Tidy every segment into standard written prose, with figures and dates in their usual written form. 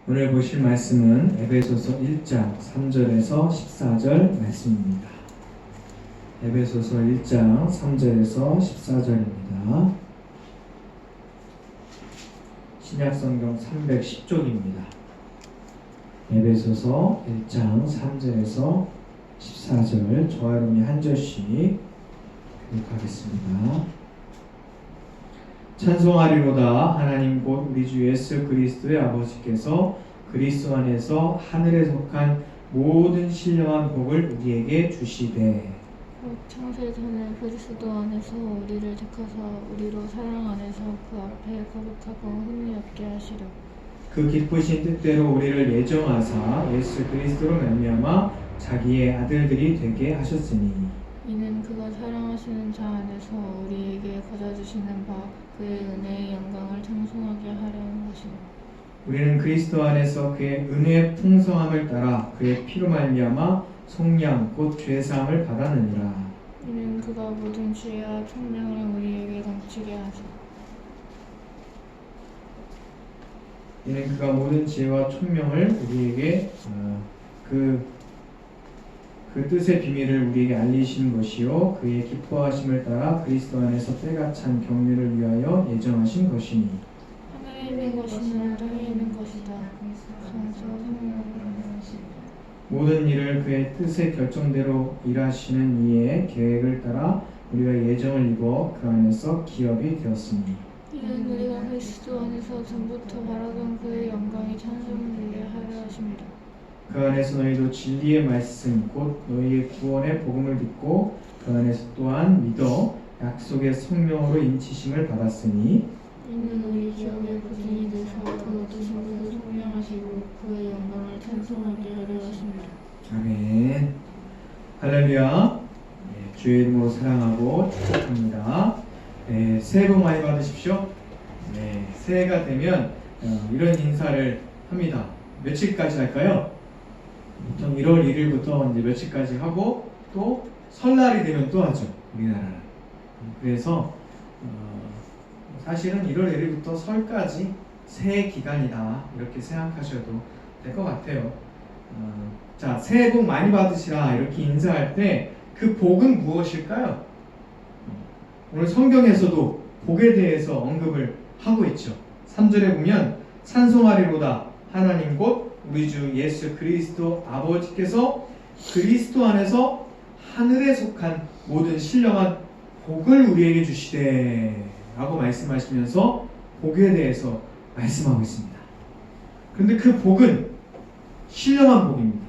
오늘 보실 말씀은 에베소서 1장 3절에서 14절 말씀입니다. 에베소서 1장 3절에서 14절입니다. 신약성경 310쪽입니다. 에베소서 1장 3절에서 14절 저와 여러분이 한 절씩 교독하겠습니다. 찬송하리로다. 하나님 곧 우리 주 예수 그리스도의 아버지께서 그리스도 안에서 하늘에 속한 모든 신령한 복을 우리에게 주시되 창세 전에 그리스도 안에서 우리를 택하사 우리로 사랑 안에서 그 앞에 거룩하고 흠이 없게 하시려. 그 기쁘신 뜻대로 우리를 예정하사 예수 그리스도로 말미암아 자기의 아들들이 되게 하셨으니 이는 그가 사랑하시는 자 안에서 우리에게 거저주시는 바 그의 은혜의 영광을 찬송하게 하려는 것이라. 우리는 그리스도 안에서 그의 은혜의 풍성함을 따라 그의 피로 말미암아 속량 곧 죄사함을 받았느니라. 이는 그가 모든 지혜와 총명을 우리에게 넘치게 하사 이는 그가 모든 지혜와 총명을 우리에게 그 뜻의 비밀을 우리에게 알리신 것이요 그의 기뻐하심을 따라 그리스도 안에서 때가 찬 경륜을 위하여 예정하신 것이니 하늘에 있는 것이나 땅에 있는 것이다. 모든 일을 그의 뜻의 결정대로 일하시는 이의 계획을 따라 우리가 예정을 입어 그 안에서 기업이 되었으니 이는 우리가 그리스도 안에서 전부터 바라던 그의 영광이 찬송되게 하려 하심이라. 그 안에서 너희도 진리의 말씀 곧 너희의 구원의 복음을 듣고 그 안에서 또한 믿어 약속의 성령으로 인치심을 받았으니 이는 우리 기업의 구준이 되사 그 얻으신 것을 성령하시고 그의 영광을 찬송하게 하려 하십니다. 아멘. 할렐루야. 네, 주의 이름으로 사랑하고 축복합니다. 네, 새해 복 많이 받으십시오. 네, 새해가 되면 이런 인사를 합니다. 며칠까지 할까요? 보통 1월 1일부터 이제 며칠까지 하고 또 설날이 되면 또 하죠. 우리나라는. 그래서 사실은 1월 1일부터 설까지 새해 기간이다 이렇게 생각하셔도 될 것 같아요. 자, 새해 복 많이 받으시라 이렇게 인사할 때 그 복은 무엇일까요? 오늘 성경에서도 복에 대해서 언급을 하고 있죠. 3절에 보면 찬송하리로다. 하나님 곧 우리 주 예수 그리스도 아버지께서 그리스도 안에서 하늘에 속한 모든 신령한 복을 우리에게 주시되 라고 말씀하시면서 복에 대해서 말씀하고 있습니다. 그런데 그 복은 신령한 복입니다.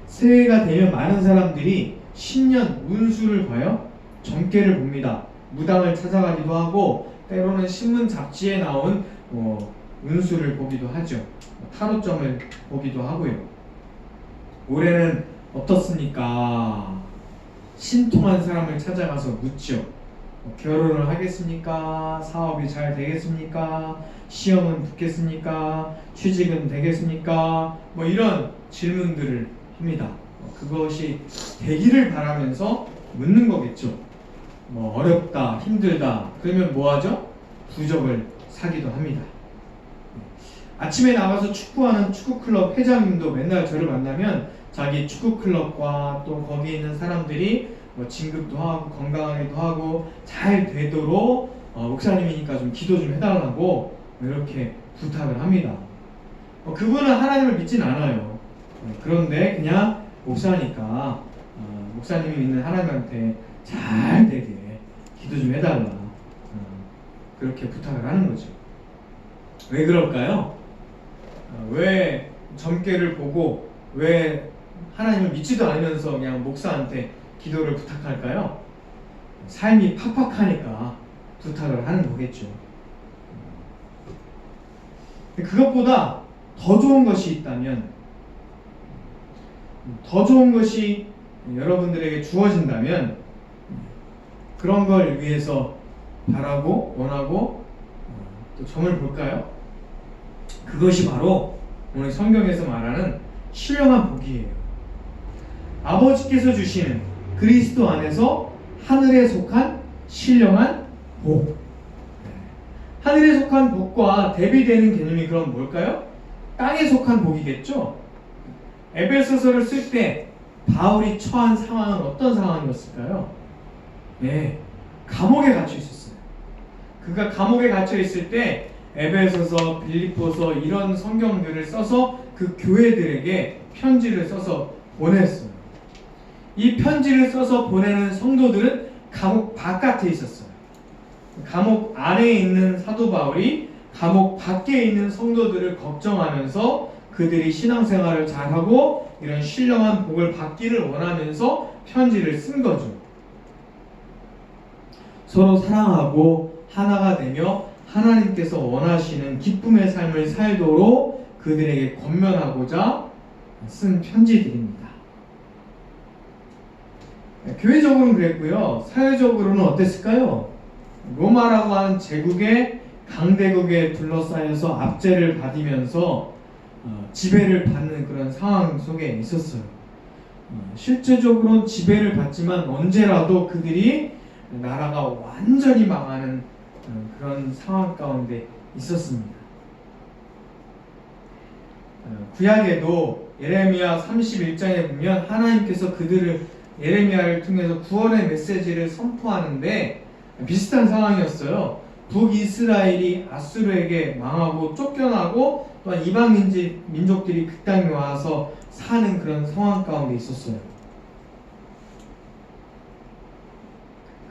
새해가 되면 많은 사람들이 신년 운수를 봐요. 점괘를 봅니다. 무당을 찾아가기도 하고 때로는 신문 잡지에 나온 운수를 보기도 하죠. 타로점을 보기도 하고요. 올해는 어떻습니까? 신통한 사람을 찾아가서 묻죠. 결혼을 하겠습니까? 사업이 잘 되겠습니까? 시험은 붙겠습니까? 취직은 되겠습니까? 이런 질문들을 합니다. 그것이 되기를 바라면서 묻는 거겠죠. 어렵다, 힘들다. 그러면 뭐 하죠? 부적을 사기도 합니다. 아침에 나가서 축구하는 축구클럽 회장님도 맨날 저를 만나면 자기 축구클럽과 또 거기에 있는 사람들이 진급도 하고 건강하기도 하고 잘 되도록 목사님이니까 좀 기도 좀 해달라고 이렇게 부탁을 합니다. 그분은 하나님을 믿진 않아요. 그런데 그냥 목사니까 목사님이 믿는 하나님한테 잘 되게 기도 좀 해달라 그렇게 부탁을 하는 거죠. 왜 그럴까요? 왜 점괘를 보고 왜 하나님을 믿지도 않으면서 그냥 목사한테 기도를 부탁할까요? 삶이 팍팍하니까 부탁을 하는 거겠죠. 그것보다 더 좋은 것이 있다면, 더 좋은 것이 여러분들에게 주어진다면 그런 걸 위해서 바라고 원하고 또 점을 볼까요? 그것이 바로 오늘 성경에서 말하는 신령한 복이에요. 아버지께서 주시는 그리스도 안에서 하늘에 속한 신령한 복. 하늘에 속한 복과 대비되는 개념이 그럼 뭘까요? 땅에 속한 복이겠죠. 에베소서를 쓸 때 바울이 처한 상황은 어떤 상황이었을까요? 네, 감옥에 갇혀 있었어요. 그가 감옥에 갇혀 있을 때 에베소서, 빌립보서 이런 성경들을 써서 그 교회들에게 편지를 써서 보냈어요. 이 편지를 써서 보내는 성도들은 감옥 바깥에 있었어요. 감옥 안에 있는 사도 바울이 감옥 밖에 있는 성도들을 걱정하면서 그들이 신앙생활을 잘하고 이런 신령한 복을 받기를 원하면서 편지를 쓴 거죠. 서로 사랑하고 하나가 되며 하나님께서 원하시는 기쁨의 삶을 살도록 그들에게 권면하고자 쓴 편지들입니다. 교회적으로는 그랬고요. 사회적으로는 어땠을까요? 로마라고 하는 제국의 강대국에 둘러싸여서 압제를 받으면서 지배를 받는 그런 상황 속에 있었어요. 실제적으로는 지배를 받지만 언제라도 그들이 나라가 완전히 망하는 그런 상황 가운데 있었습니다. 구약에도 예레미야 31장에 보면 하나님께서 그들을 예레미야를 통해서 구원의 메시지를 선포하는데 비슷한 상황이었어요. 북이스라엘이 아수르에게 망하고 쫓겨나고 또한 이방 민족들이 그 땅에 와서 사는 그런 상황 가운데 있었어요.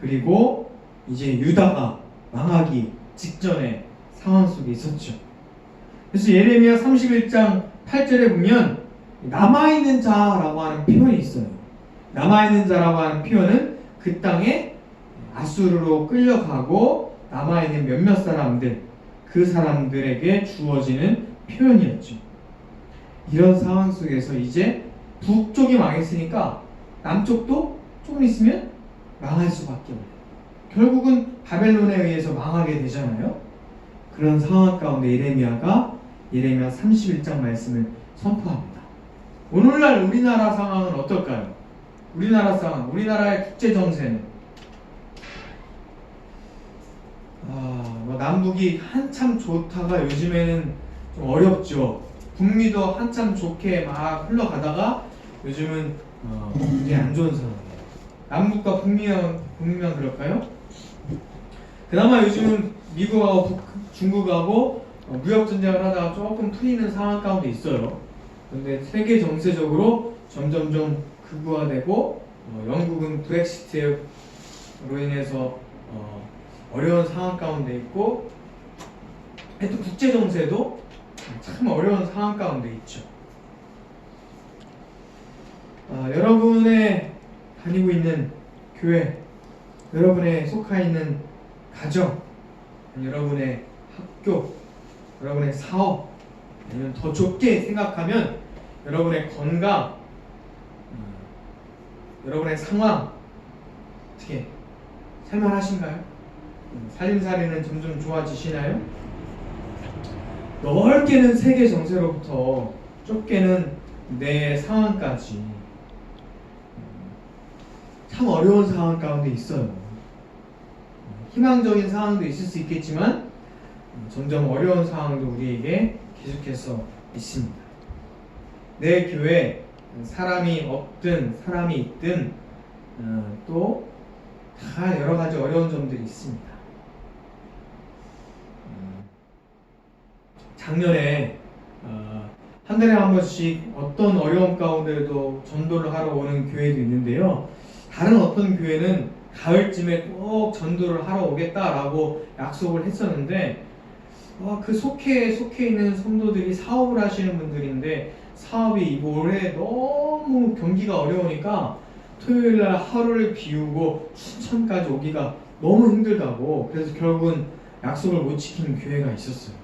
그리고 이제 유다가 망하기 직전의 상황 속에 있었죠. 그래서 예레미야 31장 8절에 보면 남아있는 자라고 하는 표현이 있어요. 남아있는 자라고 하는 표현은 그 땅에 아수르로 끌려가고 남아있는 몇몇 사람들, 그 사람들에게 주어지는 표현이었죠. 이런 상황 속에서 이제 북쪽이 망했으니까 남쪽도 조금 있으면 망할 수밖에 없어요. 결국은 바벨론에 의해서 망하게 되잖아요. 그런 상황 가운데 예레미야 31장 말씀을 선포합니다. 오늘날 우리나라 상황은 어떨까요? 우리나라 상황, 우리나라의 국제 정세는 남북이 한참 좋다가 요즘에는 좀 어렵죠. 북미도 한참 좋게 막 흘러가다가 요즘은 굉장히 안 좋은 상황이에요. 남북과 북미만 그럴까요? 그나마 요즘은 미국하고 중국하고 무역 전쟁을 하다가 조금 풀리는 상황 가운데 있어요. 그런데 세계 정세적으로 점점점 극우화되고 영국은 브렉시트로 인해서 어려운 상황 가운데 있고 또 국제 정세도 참 어려운 상황 가운데 있죠. 여러분의 다니고 있는 교회, 여러분의 속하 있는 가정, 여러분의 학교, 여러분의 사업, 아니면 더 좁게 생각하면 여러분의 건강, 여러분의 상황 어떻게 살만하신가요? 살림살이는 점점 좋아지시나요? 넓게는 세계 정세로부터 좁게는 내 상황까지 참 어려운 상황 가운데 있어요. 희망적인 상황도 있을 수 있겠지만 점점 어려운 상황도 우리에게 계속해서 있습니다. 내 교회 사람이 없든 사람이 있든 또 다 여러 가지 어려운 점들이 있습니다. 작년에 한 달에 한 번씩 어떤 어려움 가운데도 전도를 하러 오는 교회도 있는데요. 다른 어떤 교회는 가을쯤에 꼭 전도를 하러 오겠다라고 약속을 했었는데 그 속해 있는 성도들이 사업을 하시는 분들인데 사업이 올해 너무 경기가 어려우니까 토요일날 하루를 비우고 춘천까지 오기가 너무 힘들다고, 그래서 결국은 약속을 못 지키는 교회가 있었어요.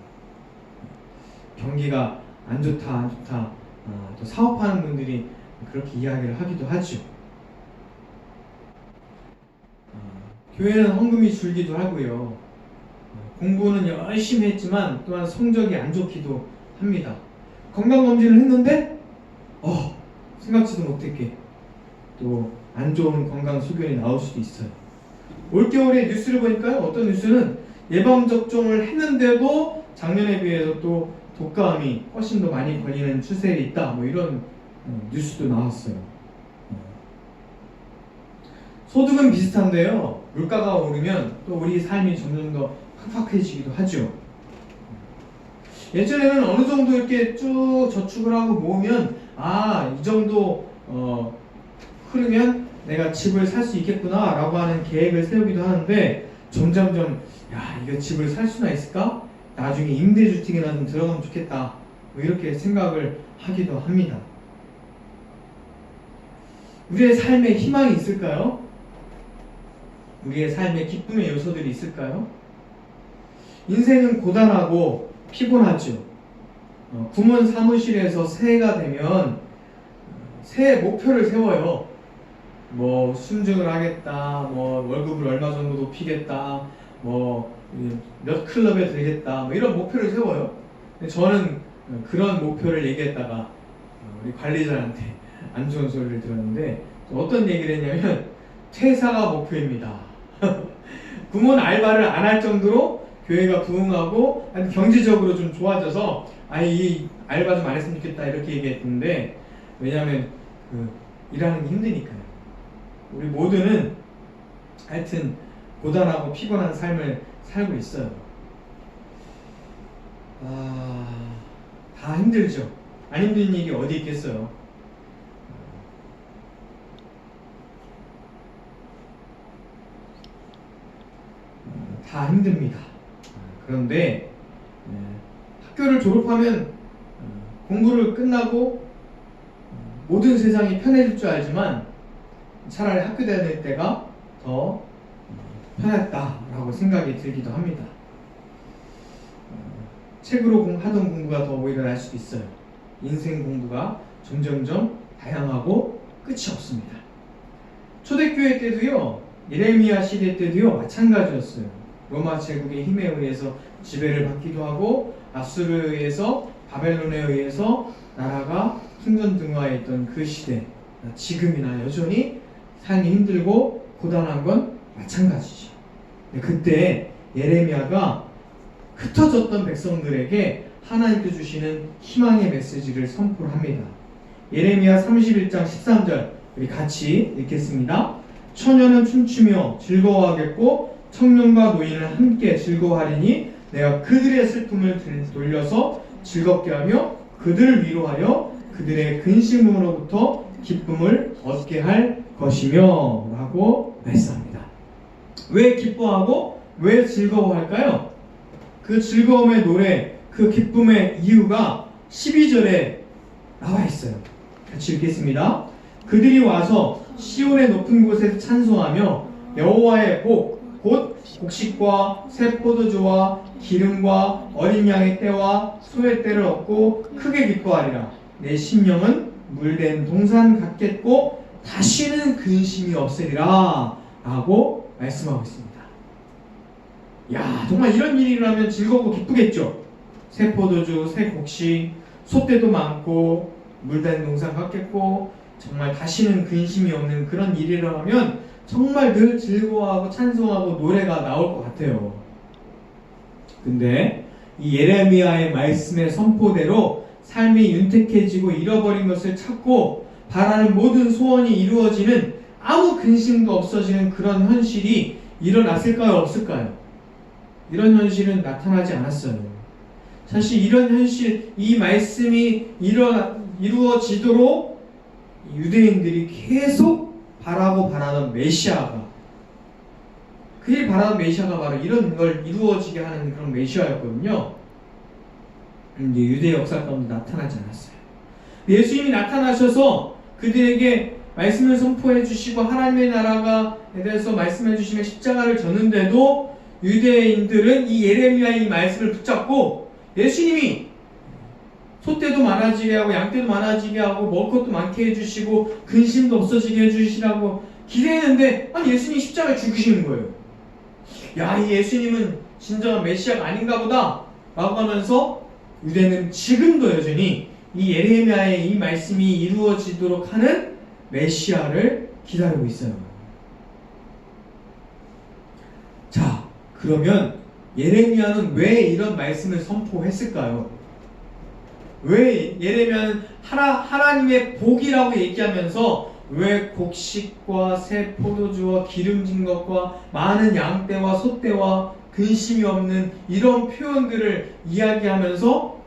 경기가 안 좋다 또 사업하는 분들이 그렇게 이야기를 하기도 하죠. 교회는 헌금이 줄기도 하고요. 공부는 열심히 했지만 또한 성적이 안 좋기도 합니다. 건강검진을 했는데 생각지도 못했게 또 안 좋은 건강 소견이 나올 수도 있어요. 올겨울에 뉴스를 보니까 어떤 뉴스는 예방접종을 했는데도 작년에 비해서 또 독감이 훨씬 더 많이 걸리는 추세에 있다. 뭐 이런 뉴스도 나왔어요. 소득은 비슷한데요. 물가가 오르면 또 우리 삶이 점점 더 팍팍해지기도 하죠. 예전에는 어느 정도 이렇게 쭉 저축을 하고 모으면 이 정도 흐르면 내가 집을 살 수 있겠구나 라고 하는 계획을 세우기도 하는데 점점점 이거 집을 살 수나 있을까? 나중에 임대주택이나 좀 들어가면 좋겠다 뭐 이렇게 생각을 하기도 합니다. 우리의 삶에 희망이 있을까요? 우리의 삶에 기쁨의 요소들이 있을까요? 인생은 고단하고 피곤하죠. 구문 사무실에서 새해가 되면 새해 목표를 세워요. 뭐 순증을 하겠다, 뭐 월급을 얼마 정도 높이겠다, 뭐 몇 클럽에 들겠다, 뭐 이런 목표를 세워요. 근데 저는 그런 목표를 얘기했다가 우리 관리자한테 안 좋은 소리를 들었는데 어떤 얘기를 했냐면 퇴사가 목표입니다. 구몬 알바를 안 할 정도로 교회가 부흥하고 경제적으로 좀 좋아져서 이 알바 좀 안 했으면 좋겠다 이렇게 얘기했는데 왜냐하면 일하는 게 힘드니까요. 우리 모두는 하여튼 고단하고 피곤한 삶을 살고 있어요. 다 힘들죠. 안 힘든 일이 어디 있겠어요. 다 힘듭니다. 그런데 학교를 졸업하면 공부를 끝나고 모든 세상이 편해질 줄 알지만 차라리 학교 다닐 때가 더 편했다라고 생각이 들기도 합니다. 책으로 하던 공부가 더 오히려 날 수도 있어요. 인생 공부가 점점점 다양하고 끝이 없습니다. 초대교회 때도요, 예레미야 시대 때도요 마찬가지였어요. 로마 제국의 힘에 의해서 지배를 받기도 하고 아수르에 의해서 바벨론에 의해서 나라가 승전등화해 있던 그 시대, 지금이나 여전히 삶이 힘들고 고단한 건 마찬가지죠. 그때 예레미야가 흩어졌던 백성들에게 하나님께 주시는 희망의 메시지를 선포를 합니다. 예레미야 31장 13절 우리 같이 읽겠습니다. 처녀는 춤추며 즐거워하겠고 청년과 노인은 함께 즐거워하리니 내가 그들의 슬픔을 돌려서 즐겁게 하며 그들을 위로하여 그들의 근심으로부터 기쁨을 얻게 할 것이며 라고 말씀합니다. 왜 기뻐하고 왜 즐거워할까요? 그 즐거움의 노래, 그 기쁨의 이유가 12절에 나와 있어요. 같이 읽겠습니다. 그들이 와서 시온의 높은 곳에서 찬송하며 여호와의 복, 곧 곡식과 새 포도주와 기름과 어린 양의 떼와 소의 떼를 얻고 크게 기뻐하리라. 내 심령은 물된 동산 같겠고 다시는 근심이 없으리라 라고 말씀하고 있습니다. 정말 이런 일이 일어나면 즐겁고 기쁘겠죠. 새 포도주, 새 곡식, 소떼도 많고 물된 동산 같겠고 정말 다시는 근심이 없는 그런 일이 일어나면 정말 늘 즐거워하고 찬송하고 노래가 나올 것 같아요. 근데 이 예레미야의 말씀의 선포대로 삶이 윤택해지고 잃어버린 것을 찾고 바라는 모든 소원이 이루어지는 아무 근심도 없어지는 그런 현실이 일어났을까요? 없을까요? 이런 현실은 나타나지 않았어요. 사실 이런 현실, 이 말씀이 이루어지도록 유대인들이 계속 바라던 메시아가, 그들이 바라던 메시아가 바로 이런 걸 이루어지게 하는 그런 메시아였거든요. 그런데 유대 역사 가운데 나타나지 않았어요. 예수님이 나타나셔서 그들에게 말씀을 선포해 주시고 하나님의 나라가 대해서 말씀해 주시며 십자가를 졌는데도 유대인들은 이 예레미야의 이 말씀을 붙잡고 예수님이 소떼도 많아지게 하고 양떼도 많아지게 하고 먹을 것도 많게 해주시고 근심도 없어지게 해주시라고 기대했는데 예수님이 십자가에 죽으시는 거예요. 이 예수님은 진정한 메시아가 아닌가 보다 라고 하면서 유대는 지금도 여전히 이 예레미야의 이 말씀이 이루어지도록 하는 메시아를 기다리고 있어요. 자, 그러면 예레미야는 왜 이런 말씀을 선포했을까요? 왜 예레미야는 하나님의 복이라고 얘기하면서 왜 곡식과 새 포도주와 기름진 것과 많은 양떼와 소떼와 근심이 없는 이런 표현들을 이야기하면서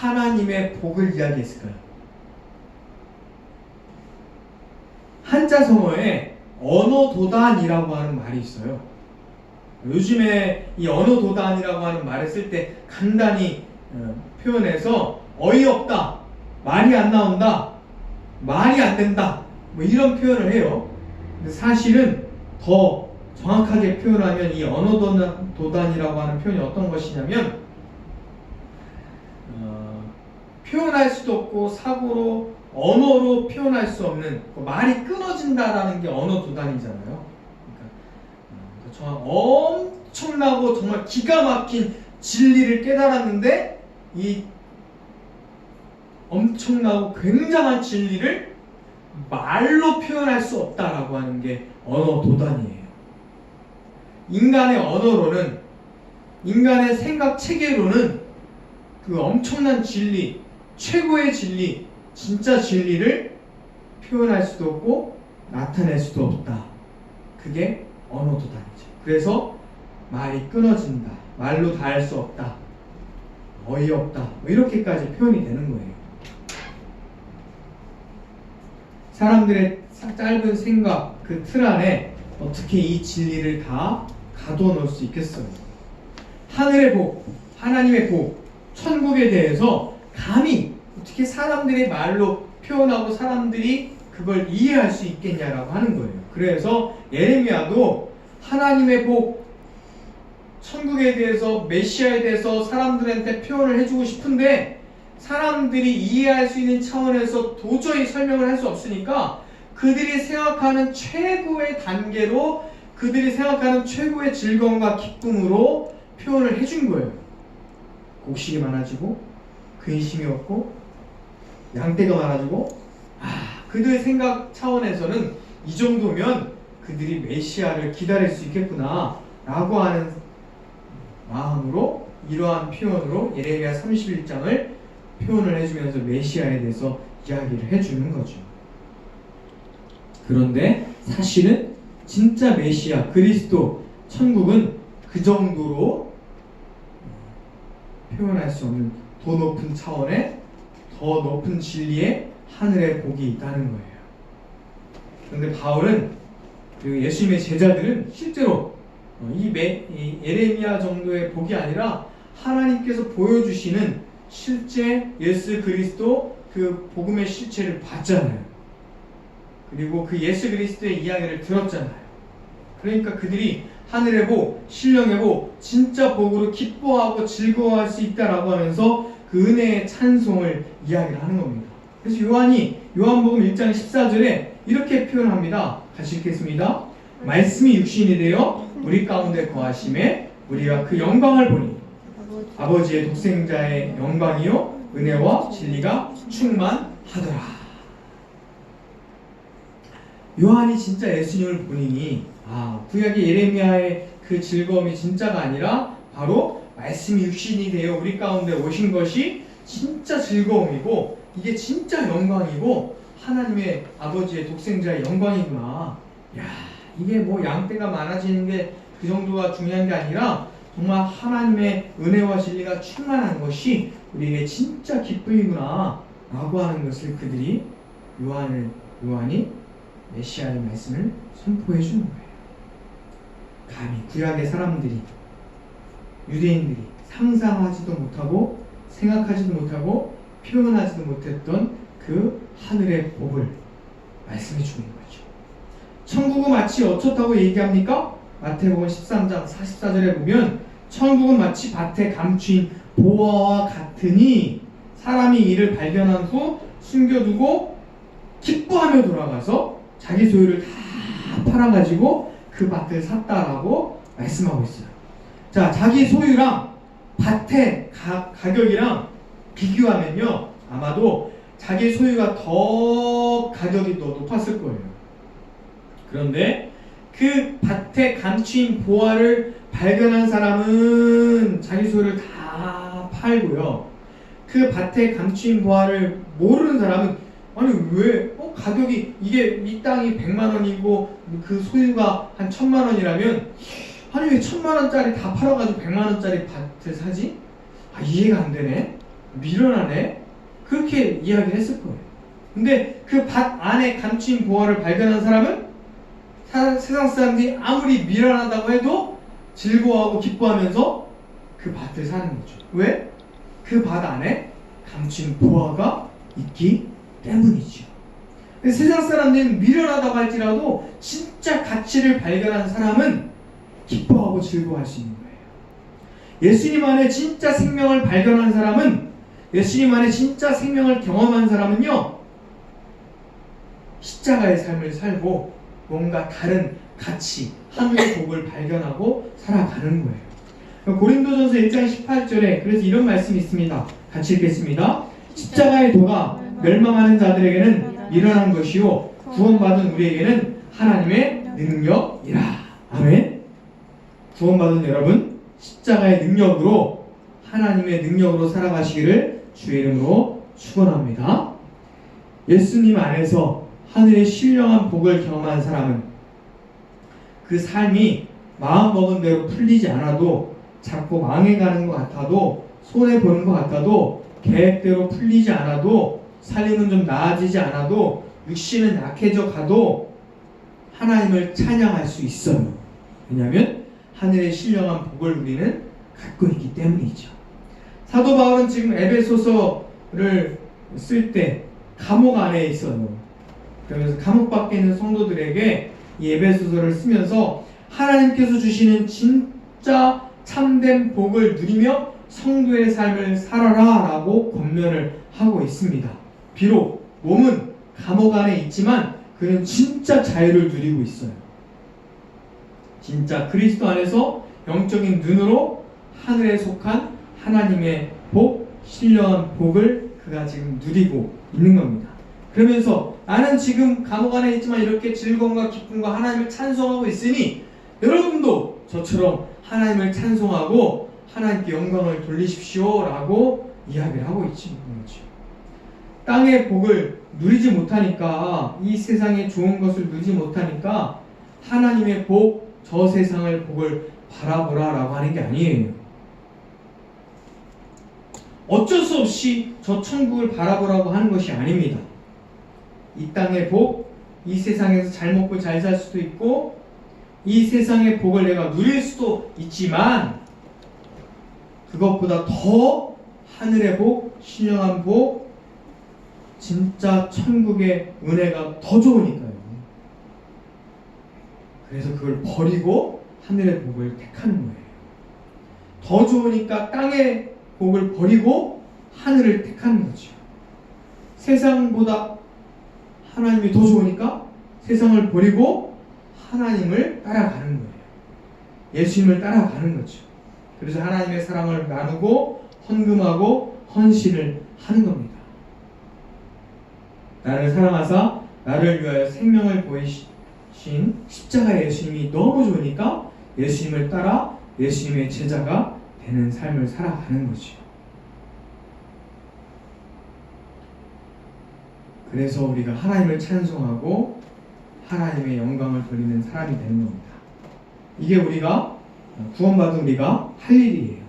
하나님의 복을 이야기했을까요? 한자 성어에 언어도단이라고 하는 말이 있어요. 요즘에 이 언어도단이라고 하는 말을 쓸 때 간단히 표현해서 어이없다, 말이 안 나온다, 말이 안 된다, 뭐 이런 표현을 해요. 근데 사실은 더 정확하게 표현하면 이 언어도단이라고 하는 표현이 어떤 것이냐면 표현할 수도 없고 사고로 언어로 표현할 수 없는 말이 끊어진다라는 게 언어도단이잖아요. 그러니까 엄청나고 정말 기가 막힌 진리를 깨달았는데 이 엄청나고 굉장한 진리를 말로 표현할 수 없다라고 하는 게 언어도단이에요. 인간의 언어로는, 인간의 생각 체계로는 그 엄청난 진리, 최고의 진리, 진짜 진리를 표현할 수도 없고 나타낼 수도 없다. 그게 언어도단이죠. 그래서 말이 끊어진다, 말로 다 할 수 없다, 어이없다, 뭐 이렇게까지 표현이 되는 거예요. 사람들의 짧은 생각, 그 틀 안에 어떻게 이 진리를 다 가둬놓을 수 있겠어요? 하늘의 복, 하나님의 복, 천국에 대해서 감히 어떻게 사람들의 말로 표현하고 사람들이 그걸 이해할 수 있겠냐라고 하는 거예요. 그래서 예레미야도 하나님의 복, 천국에 대해서, 메시아에 대해서 사람들한테 표현을 해주고 싶은데 사람들이 이해할 수 있는 차원에서 도저히 설명을 할 수 없으니까 그들이 생각하는 최고의 단계로, 그들이 생각하는 최고의 즐거움과 기쁨으로 표현을 해준 거예요. 곡식이 많아지고 근심이 없고 양떼가 많아지고, 그들 생각 차원에서는 이 정도면 그들이 메시아를 기다릴 수 있겠구나 라고 하는 마음으로 이러한 표현으로 예레미야 31장을 표현을 해주면서 메시아에 대해서 이야기를 해주는 거죠. 그런데 사실은 진짜 메시아 그리스도 천국은 그 정도로 표현할 수 없는 더 높은 차원의, 더 높은 진리의 하늘의 복이 있다는 거예요. 그런데 바울은, 그리고 예수님의 제자들은 실제로 이 예레미야 정도의 복이 아니라 하나님께서 보여주시는 실제 예수 그리스도 그 복음의 실체를 봤잖아요. 그리고 그 예수 그리스도의 이야기를 들었잖아요. 그러니까 그들이 하늘의 복, 신령의 복, 진짜 복으로 기뻐하고 즐거워할 수 있다라고 하면서 그 은혜의 찬송을 이야기를 하는 겁니다. 그래서 요한이 요한복음 1장 14절에 이렇게 표현합니다. 같이 읽겠습니다. 말씀이 육신이 되어 우리 가운데 거하심에 우리가 그 영광을 보니 아버지의 독생자의 영광이요 은혜와 진리가 충만하더라. 요한이 진짜 예수님을 보니 구약의 예레미야의 그 즐거움이 진짜가 아니라 바로 말씀이 육신이 되어 우리 가운데 오신 것이 진짜 즐거움이고 이게 진짜 영광이고 하나님의 아버지의 독생자의 영광이구나. 이게 뭐 양떼가 많아지는 게 그 정도가 중요한 게 아니라 정말 하나님의 은혜와 진리가 충만한 것이 우리에게 진짜 기쁨이구나 라고 하는 것을 그들이 요한이 메시아의 말씀을 선포해 주는 거예요. 감히 구약의 사람들이, 유대인들이 상상하지도 못하고 생각하지도 못하고 표현하지도 못했던 그 하늘의 복을 말씀해 주는 거죠. 천국은 마치 어떻다고 얘기합니까? 마태복음 13장 44절에 보면 천국은 마치 밭에 감추인 보화와 같으니 사람이 이를 발견한 후 숨겨두고 기뻐하며 돌아가서 자기 소유를 다 팔아가지고 그 밭을 샀다라고 말씀하고 있어요. 자, 자기 소유랑 밭의 가격이랑 비교하면요 아마도 자기 소유가 더 가격이 더 높았을 거예요. 그런데 그 밭에 감추인 보화를 발견한 사람은 자기 소유를 다 팔고요. 그 밭에 감추인 보화를 모르는 사람은 아니 왜 가격이 이게 이 땅이 100만 원이고 그 소유가 한 1000만 원이라면 아니 왜 1000만 원짜리 다 팔아가지고 100만 원짜리 밭을 사지? 아 이해가 안 되네. 미련하네. 그렇게 이야기를 했을 거예요. 근데 그 밭 안에 감추인 보화를 발견한 사람은 세상 사람들이 아무리 미련하다고 해도 즐거워하고 기뻐하면서 그 밭을 사는 거죠. 왜? 그 밭 안에 감추인 보화가 있기 때문이죠. 세상 사람들은 미련하다고 할지라도 진짜 가치를 발견한 사람은 기뻐하고 즐거워할 수 있는 거예요. 예수님 안에 진짜 생명을 발견한 사람은, 예수님 안에 진짜 생명을 경험한 사람은요, 십자가의 삶을 살고 뭔가 다른 가치, 하늘의 복을 발견하고 살아가는 거예요. 고린도전서 1장 18절에 그래서 이런 말씀이 있습니다. 같이 읽겠습니다. 십자가의 도가 멸망하는 자들에게는 미련한 것이요 구원받은 우리에게는 하나님의 능력이라. 아멘. 구원받은 여러분, 십자가의 능력으로, 하나님의 능력으로 살아가시기를 주의 이름으로 축원합니다. 예수님 안에서 하늘의 신령한 복을 경험한 사람은 그 삶이 마음먹은 대로 풀리지 않아도, 자꾸 망해가는 것 같아도, 손해보는 것 같아도, 계획대로 풀리지 않아도, 살림은 좀 나아지지 않아도, 육신은 약해져 가도 하나님을 찬양할 수 있어요. 왜냐하면 하늘의 신령한 복을 우리는 갖고 있기 때문이죠. 사도 바울은 지금 에베소서를 쓸 때 감옥 안에 있어요. 그러면서 감옥 밖에 있는 성도들에게 이 에베소서를 쓰면서 하나님께서 주시는 진짜 참된 복을 누리며 성도의 삶을 살아라 라고 권면을 하고 있습니다. 비록 몸은 감옥 안에 있지만 그는 진짜 자유를 누리고 있어요. 진짜 그리스도 안에서 영적인 눈으로 하늘에 속한 하나님의 복, 신령한 복을 그가 지금 누리고 있는 겁니다. 그러면서 나는 지금 감옥 안에 있지만 이렇게 즐거움과 기쁨과 하나님을 찬송하고 있으니 여러분도 저처럼 하나님을 찬송하고 하나님께 영광을 돌리십시오 라고 이야기를 하고 있는 거죠. 땅의 복을 누리지 못하니까, 이 세상의 좋은 것을 누리지 못하니까 하나님의 복, 저 세상의 복을 바라보라 라고 하는 게 아니에요. 어쩔 수 없이 저 천국을 바라보라고 하는 것이 아닙니다. 이 땅의 복, 이 세상에서 잘 먹고 잘 살 수도 있고 이 세상의 복을 내가 누릴 수도 있지만 그것보다 더 하늘의 복, 신령한 복, 진짜 천국의 은혜가 더 좋으니까요. 그래서 그걸 버리고 하늘의 복을 택하는 거예요. 더 좋으니까 땅의 복을 버리고 하늘을 택하는 거죠. 세상보다 하나님이 더 좋으니까 세상을 버리고 하나님을 따라가는 거예요. 예수님을 따라가는 거죠. 그래서 하나님의 사랑을 나누고 헌금하고 헌신을 하는 겁니다. 나를 사랑하사 나를 위하여 생명을 보이신 십자가의 예수님이 너무 좋으니까 예수님을 따라 예수님의 제자가 되는 삶을 살아가는 거죠. 그래서 우리가 하나님을 찬송하고 하나님의 영광을 돌리는 사람이 되는 겁니다. 이게 우리가 구원받은 우리가 할 일이에요.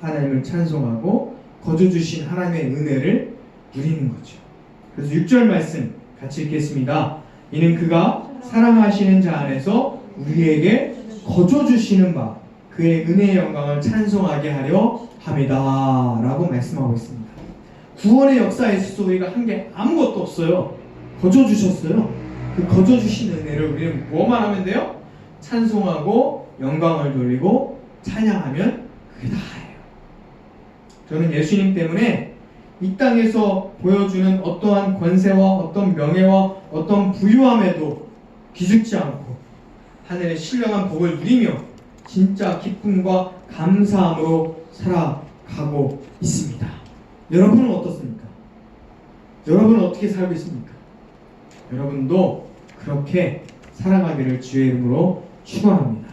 하나님을 찬송하고 거저 주신 하나님의 은혜를 누리는 거죠. 그래서 6절 말씀 같이 읽겠습니다. 이는 그가 사랑하시는 자 안에서 우리에게 거저 주시는 바 그의 은혜의 영광을 찬송하게 하려 함이다 라고 말씀하고 있습니다. 구원의 역사에 있어서 우리가 한 게 아무것도 없어요. 거저 주셨어요. 그 거저 주신 은혜를 우리는 뭐만 하면 돼요? 찬송하고 영광을 돌리고 찬양하면 그게 다예요. 저는 예수님 때문에 이 땅에서 보여주는 어떠한 권세와 어떤 명예와 어떤 부유함에도 기죽지 않고 하늘의 신령한 복을 누리며 진짜 기쁨과 감사함으로 살아가고 있습니다. 여러분은 어떻습니까? 여러분은 어떻게 살고 있습니까? 여러분도 그렇게 살아가기를 주의 이름으로 축원합니다.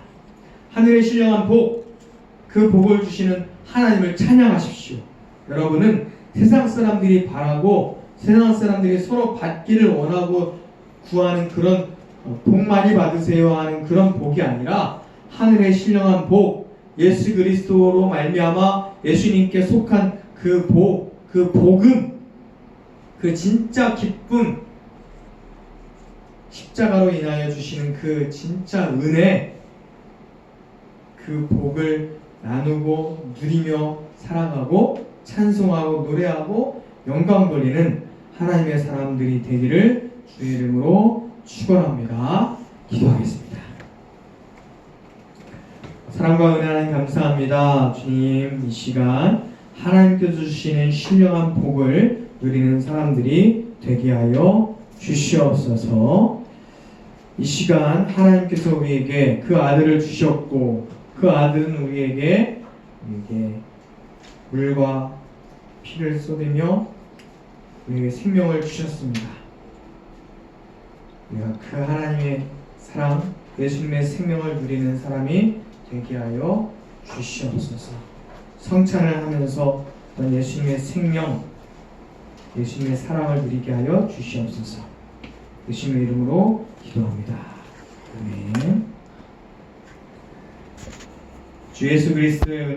하늘의 신령한 복, 그 복을 주시는 하나님을 찬양하십시오. 여러분은 세상 사람들이 바라고 세상 사람들이 서로 받기를 원하고 구하는 그런 복 많이 받으세요 하는 그런 복이 아니라 하늘의 신령한 복, 예수 그리스도로 말미암아 예수님께 속한 그 복, 그 복음, 그 진짜 기쁨, 십자가로 인하여 주시는 그 진짜 은혜, 그 복을 나누고 누리며 사랑하고 찬송하고 노래하고 영광 돌리는 하나님의 사람들이 되기를 주의 이름으로 축원합니다. 기도하겠습니다. 사랑과 은혜 하나님 감사합니다. 주님, 이 시간 하나님께서 주시는 신령한 복을 누리는 사람들이 되게 하여 주시옵소서. 이 시간 하나님께서 우리에게 그 아들을 주셨고 그 아들은 우리에게 물과 피를 쏟으며 우리에게 생명을 주셨습니다. 우리가 그 하나님의 사랑, 예수님의 생명을 누리는 사람이 되게 하여 주시옵소서. 성찬을 하면서 어떤 예수님의 생명, 예수님의 사랑을 누리게 하여 주시옵소서. 예수님의 이름으로 기도합니다. 아멘. 주 예수 그리스도의 은혜